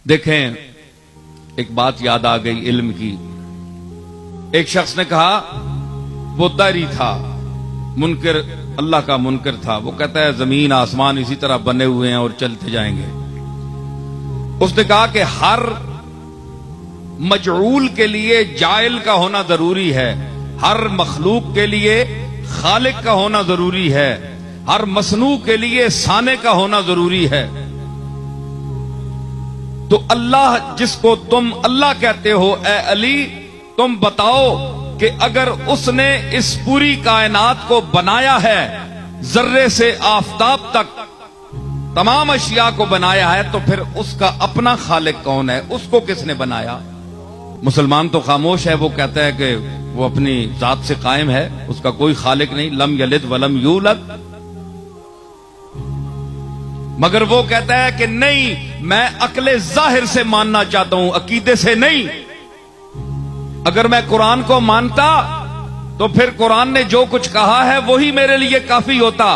دیکھیں ایک بات یاد آ گئی علم کی. ایک شخص نے کہا وہ داری تھا، منکر، اللہ کا منکر تھا. وہ کہتا ہے زمین آسمان اسی طرح بنے ہوئے ہیں اور چلتے جائیں گے. اس نے کہا کہ ہر مجعول کے لیے جائل کا ہونا ضروری ہے، ہر مخلوق کے لیے خالق کا ہونا ضروری ہے، ہر مصنوع کے لیے صانع کا ہونا ضروری ہے. تو اللہ جس کو تم اللہ کہتے ہو، اے علی تم بتاؤ کہ اگر اس نے اس پوری کائنات کو بنایا ہے، ذرے سے آفتاب تک تمام اشیاء کو بنایا ہے، تو پھر اس کا اپنا خالق کون ہے؟ اس کو کس نے بنایا؟ مسلمان تو خاموش ہے، وہ کہتا ہے کہ وہ اپنی ذات سے قائم ہے، اس کا کوئی خالق نہیں، لم یلد ولم یولد. مگر وہ کہتا ہے کہ نہیں، میں عقل ظاہر سے ماننا چاہتا ہوں، عقیدے سے نہیں. اگر میں قرآن کو مانتا تو پھر قرآن نے جو کچھ کہا ہے وہی میرے لیے کافی ہوتا.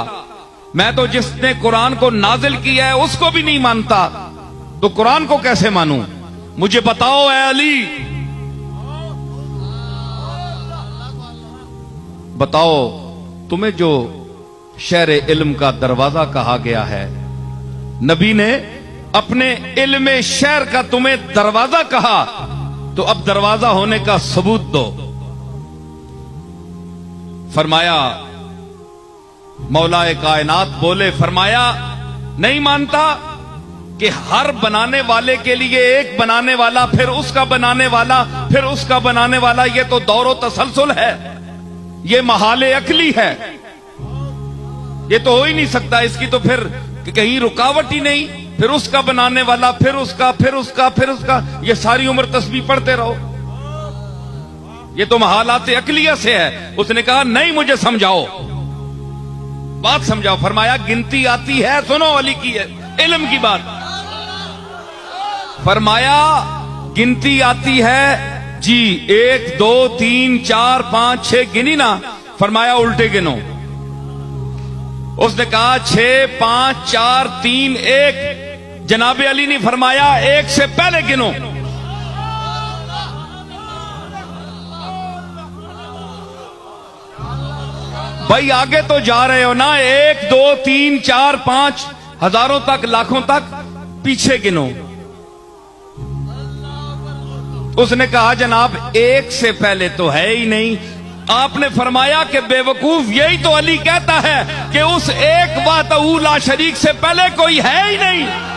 میں تو جس نے قرآن کو نازل کیا ہے اس کو بھی نہیں مانتا، تو قرآن کو کیسے مانوں؟ مجھے بتاؤ اے علی، بتاؤ تمہیں جو شہر علم کا دروازہ کہا گیا ہے، نبی نے اپنے علم شہر کا تمہیں دروازہ کہا، تو اب دروازہ ہونے کا ثبوت دو. فرمایا مولا کائنات بولے، فرمایا نہیں مانتا کہ ہر بنانے والے کے لیے ایک بنانے والا، پھر اس کا بنانے والا، پھر اس کا بنانے والا. یہ تو دور و تسلسل ہے، یہ محال عقلی ہے، یہ تو ہو ہی نہیں سکتا. اس کی تو پھر کہیں رکاوٹ ہی نہیں. پھر اس کا بنانے والا، پھر اس کا، پھر اس کا، پھر اس کا، یہ ساری عمر تسبیح پڑھتے رہو. یہ تو محالات عقلیہ سے ہے. اس نے کہا نہیں، مجھے سمجھاؤ، بات سمجھاؤ. فرمایا گنتی آتی ہے، سنو علی کی ہے علم کی بات. فرمایا گنتی آتی ہے جی، 1 2 3 4 5 6 گنی نا. فرمایا الٹے گنو. اس نے کہا 6 5 4 3 1. جناب علی نے فرمایا 1 سے پہلے گنو. بھائی آگے تو جا رہے ہو نا، 1 2 3 4 5 ہزاروں تک، لاکھوں تک، پیچھے گنو. اس نے کہا جناب 1 سے پہلے تو ہے ہی نہیں. آپ نے فرمایا کہ بے وقوف، یہی تو علی کہتا ہے کہ اس ایک وحدہ لا شریک سے پہلے کوئی ہے ہی نہیں.